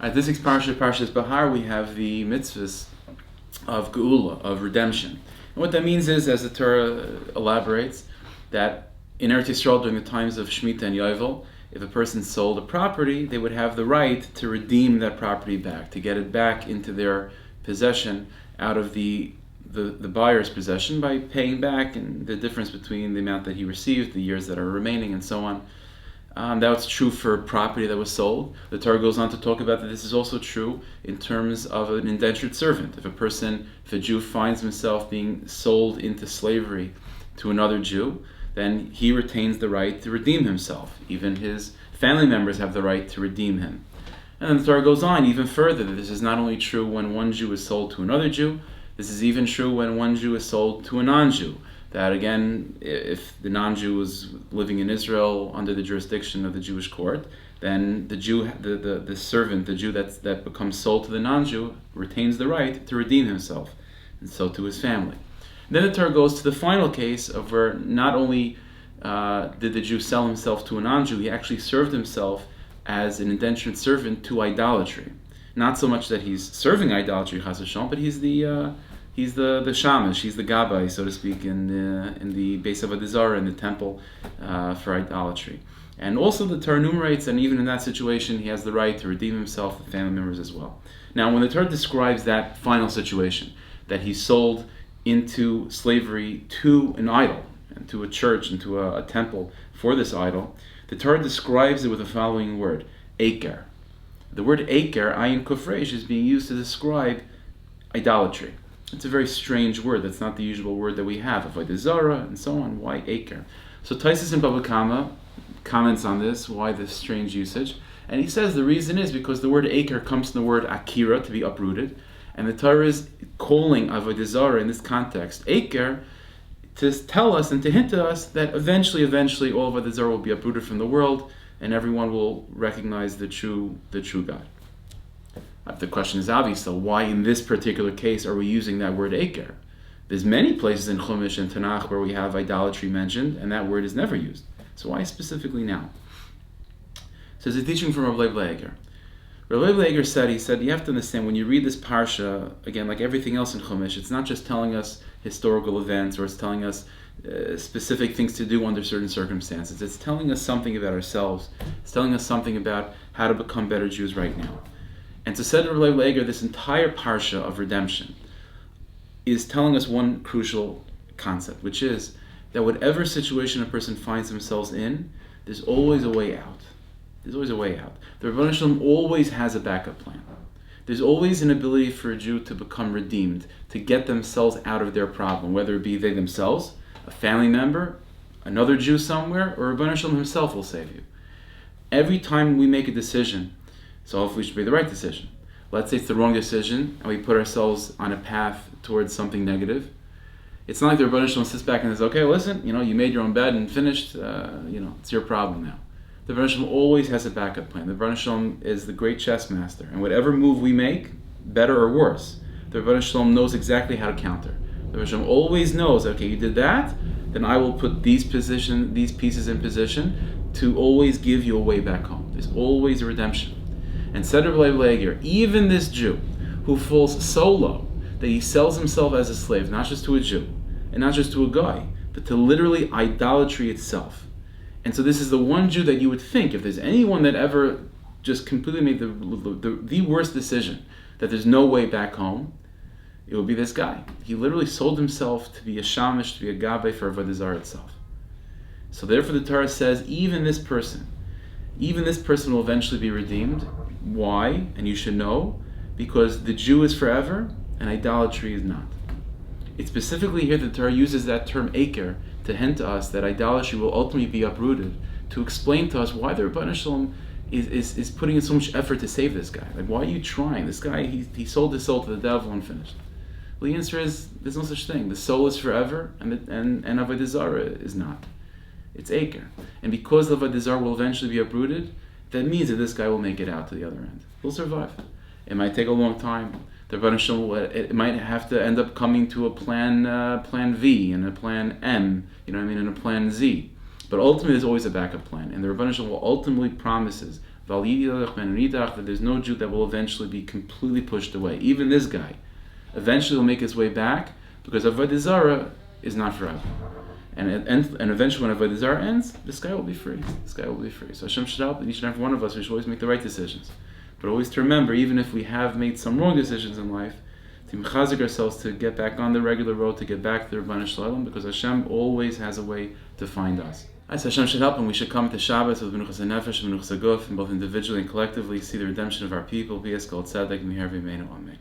At this week's Parshas Bhar, we have the mitzvahs of Geula, of redemption. And what that means is, as the Torah elaborates, that in Eretz Yisrael during the times of Shemitah and Yovel, if a person sold a property, they would have the right to redeem that property back, to get it back into their possession out of the buyer's possession by paying back and the difference between the amount that he received, the years that are remaining, and so on. That's true for property that was sold. The Torah goes on to talk about that this is also true in terms of an indentured servant. If a Jew finds himself being sold into slavery to another Jew, then he retains the right to redeem himself. Even his family members have the right to redeem him. And then the Torah goes on even further, that this is not only true when one Jew is sold to another Jew, this is even true when one Jew is sold to a non-Jew. That again, if the non-Jew was living in Israel under the jurisdiction of the Jewish court, then the Jew, the servant, the Jew that becomes sold to the non-Jew, retains the right to redeem himself, and so to his family. And then the Torah goes to the final case of where not only did the Jew sell himself to a non-Jew, he actually served himself as an indentured servant to idolatry. Not so much that he's serving idolatry, Chas v'Shalom, but he's the shamash, he's the gabbai, so to speak, in the base of Avodah Zarah, in the temple for idolatry. And also the Torah enumerates, and even in that situation, he has the right to redeem himself, the family members as well. Now, when the Torah describes that final situation, that he's sold into slavery to an idol, and to a church, and to a temple for this idol, the Torah describes it with the following word, Eker. The word Eker, Ayin Kuf Reish, is being used to describe idolatry. It's a very strange word. That's not the usual word that we have, Avodah Zarah and so on. Why Eker? So Taisus in Baba Kama comments on this, why this strange usage. And he says the reason is because the word Eker comes from the word Akira, to be uprooted. And the Torah is calling Avodah Zarah in this context, Eker, to tell us and to hint to us that eventually all of Avodah Zarah will be uprooted from the world and everyone will recognize the true God. The question is obvious, though. Why in this particular case are we using that word Eker? There's many places in Chumash and Tanakh where we have idolatry mentioned, and that word is never used. So why specifically now? So there's a teaching from Rav Leib Leger. Rav Leib Leger said, you have to understand, when you read this parsha, again, like everything else in Chumash, it's not just telling us historical events, or it's telling us specific things to do under certain circumstances. It's telling us something about ourselves. It's telling us something about how to become better Jews right now. And to said Rav Leib Leger, this entire parsha of redemption is telling us one crucial concept, which is that whatever situation a person finds themselves in, there's always a way out. There's always a way out. The Rebbeinu Shalom always has a backup plan. There's always an ability for a Jew to become redeemed, to get themselves out of their problem, whether it be they themselves, a family member, another Jew somewhere, or Rebbeinu Shalom himself will save you. Every time we make a decision, so hopefully it should be the right decision. Let's say it's the wrong decision, and we put ourselves on a path towards something negative. It's not like the Rebbeinu Shalom sits back and says, okay, listen, you made your own bed and finished, it's your problem now. The Rebbeinu Shalom always has a backup plan. The Rebbeinu Shalom is the great chess master, and whatever move we make, better or worse, the Rebbeinu Shalom knows exactly how to counter. The Rebbeinu Shalom always knows, okay, you did that, then I will put these pieces in position to always give you a way back home. There's always a redemption. And said Rav Leib Leger, even this Jew who falls so low that he sells himself as a slave, not just to a Jew, and not just to a guy, but to literally idolatry itself. And so this is the one Jew that you would think, if there's anyone that ever just completely made the worst decision, that there's no way back home, it would be this guy. He literally sold himself to be a shamash, to be a gabbai for Avodah Zarah itself. So therefore the Torah says, even this person will eventually be redeemed. Why? And you should know, because the Jew is forever and idolatry is not. It's specifically here that the Torah uses that term Eker to hint to us that idolatry will ultimately be uprooted, to explain to us why the Rebbeinu Shalom is putting in so much effort to save this guy. Like, why are you trying? This guy, he sold his soul to the devil and finished. Well, the answer is, there's no such thing. The soul is forever, and Avodah Zarah is not. It's Eker. And because Avodah Zarah will eventually be uprooted, that means that this guy will make it out to the other end. He'll survive. It might take a long time. The Rebbeinu Shalom, it might have to end up coming to a plan V and a plan M, and a plan Z. But ultimately, there's always a backup plan. And the Rebbeinu Shalom ultimately promises, that there's no Jew that will eventually be completely pushed away. Even this guy eventually will make his way back, because Avodah Zarah is not forever. And eventually when Avodah Zarah ends, this guy will be free. This guy will be free. So Hashem should help each and every one of us. We should always make the right decisions. But always to remember, even if we have made some wrong decisions in life, to mechazik ourselves to get back on the regular road, to get back to the Rebbeinu Shalom, because Hashem always has a way to find us. So Hashem should help, and we should come to Shabbos with Menuchas HaNefesh and Menuchas HaGuf, and both individually and collectively see the redemption of our people. Be as called tzedek, miher v'meinu, amen.